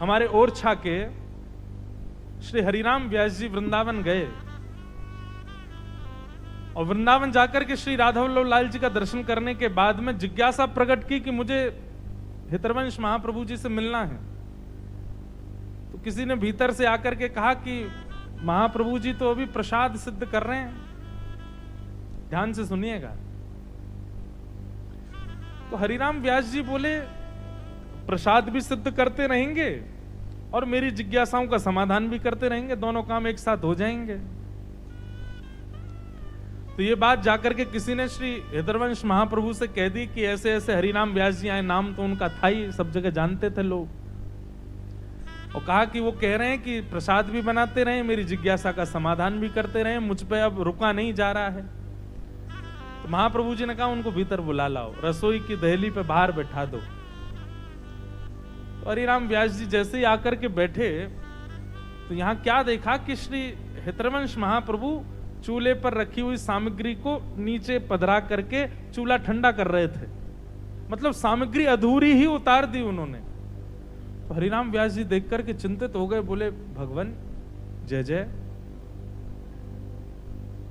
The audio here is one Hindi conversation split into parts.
हमारे ओरछा के श्री हरिराम व्यास जी वृंदावन गए और वृंदावन जाकर के श्री राधा वल्लभ लाल जी का दर्शन करने के बाद में जिज्ञासा प्रकट की कि मुझे हितरवंश महाप्रभु जी से मिलना है। तो किसी ने भीतर से आकर के कहा कि महाप्रभु जी तो अभी प्रसाद सिद्ध कर रहे हैं, ध्यान से सुनिएगा। तो हरिराम व्यास जी बोले प्रसाद भी सिद्ध करते रहेंगे और मेरी जिज्ञासाओं का समाधान भी करते रहेंगे, दोनों काम एक साथ हो जाएंगे। तो ये बात जाकर के किसी ने श्री हितरवंश महाप्रभु से कह दी कि ऐसे ऐसे हरिराम व्यास जी आए, नाम तो उनका था ही, सब जगह जानते थे लोग। और कहा कि वो कह रहे हैं कि प्रसाद भी बनाते रहे, मेरी जिज्ञासा का समाधान भी करते रहे, मुझ पे अब रुका नहीं जा रहा है। तो महाप्रभु जी ने कहा उनको भीतर बुला लाओ, रसोई की दहली पे बाहर बैठा दो। तो हरिराम व्यास जी जैसे ही आकर के बैठे तो यहां क्या देखा कि श्री हितरवंश महाप्रभु चूल्हे पर रखी हुई सामग्री को नीचे पधरा करके चूल्हा ठंडा कर रहे थे, मतलब सामग्री अधूरी ही उतार दी उन्होंने। तो हरिराम व्यास जी देख करके चिंतित हो गए, बोले भगवान जय जय,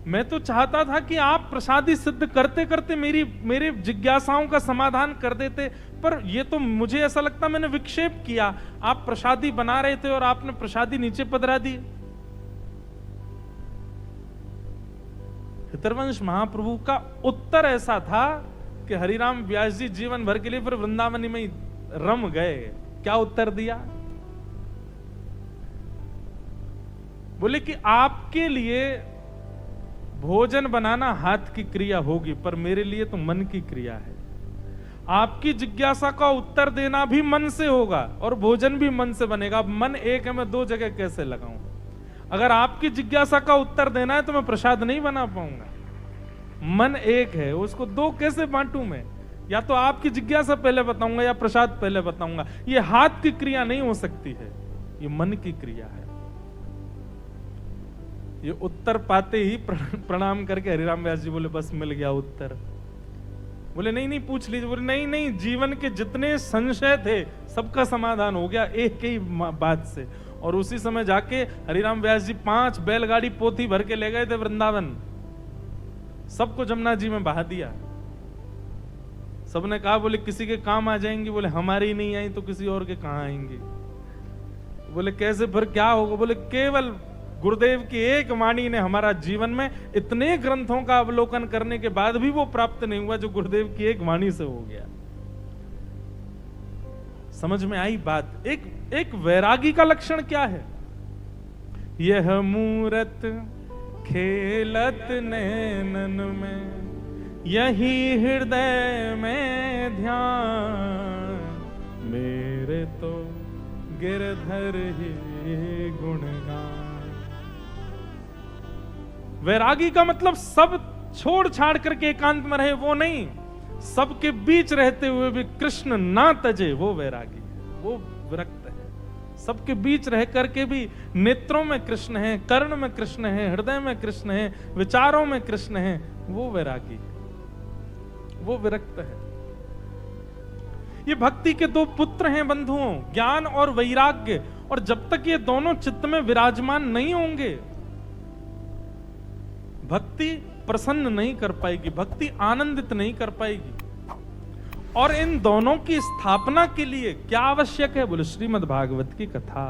मैं तो चाहता था कि आप प्रसादी सिद्ध करते करते मेरे जिज्ञासाओं का समाधान कर देते, पर ये तो मुझे ऐसा लगता मैंने विक्षेप किया। आप प्रसादी बना रहे थे और आपने प्रसादी नीचे पधरा दी। हितरवंश महाप्रभु का उत्तर ऐसा था कि हरिराम व्यास जी जीवन भर के लिए फिर वृंदावन में ही रम गए। क्या उत्तर दिया? बोले कि आपके लिए भोजन बनाना हाथ की क्रिया होगी, पर मेरे लिए तो मन की क्रिया है। आपकी जिज्ञासा का उत्तर देना भी मन से होगा और भोजन भी मन से बनेगा। मन एक है, मैं दो जगह कैसे लगाऊं? अगर आपकी जिज्ञासा का उत्तर देना है तो मैं प्रसाद नहीं बना पाऊंगा। मन एक है, उसको दो कैसे बांटूं मैं? या तो आपकी जिज्ञासा पहले बताऊंगा या प्रसाद पहले बताऊंगा। ये हाथ की क्रिया नहीं हो सकती है, ये मन की क्रिया है। ये उत्तर पाते ही प्रणाम करके हरिराम व्यास जी बोले बस मिल गया उत्तर। बोले नहीं नहीं पूछ लीजिए। बोले नहीं नहीं, जीवन के जितने संशय थे सबका समाधान हो गया एक ही बात से। और उसी समय जाके हरिराम व्यास जी 5 बैलगाड़ी पोथी भर के ले गए थे वृंदावन, सबको जमुना जी में बहा दिया। सबने कहा बोले किसी के काम आ जाएंगी, बोले हमारी नहीं आई तो किसी और के कहां आएंगी। बोले कैसे, फिर क्या होगा? बोले केवल गुरुदेव की एक वाणी ने हमारा जीवन में इतने ग्रंथों का अवलोकन करने के बाद भी वो प्राप्त नहीं हुआ जो गुरुदेव की एक वाणी से हो गया। समझ में आई बात? एक वैरागी का लक्षण क्या है? यह मूरत खेलत नैनन में, यही हृदय में ध्यान, मेरे तो गिरधर ही गुणगान। वैरागी का मतलब सब छोड़ छाड़ करके एकांत में रहे वो नहीं, सबके बीच रहते हुए भी कृष्ण ना तजे, वो वैरागी है, वो विरक्त है। सबके बीच रह करके भी नेत्रों में कृष्ण है, कर्ण में कृष्ण है, हृदय में कृष्ण है, विचारों में कृष्ण है, वो वैरागी है, वो विरक्त है। ये भक्ति के दो पुत्र हैं बंधुओं, ज्ञान और वैराग्य। और जब तक ये दोनों चित्त में विराजमान नहीं होंगे भक्ति प्रसन्न नहीं कर पाएगी, भक्ति आनंदित नहीं कर पाएगी। और इन दोनों की स्थापना के लिए क्या आवश्यक है? बोले श्रीमद् भागवत की कथा।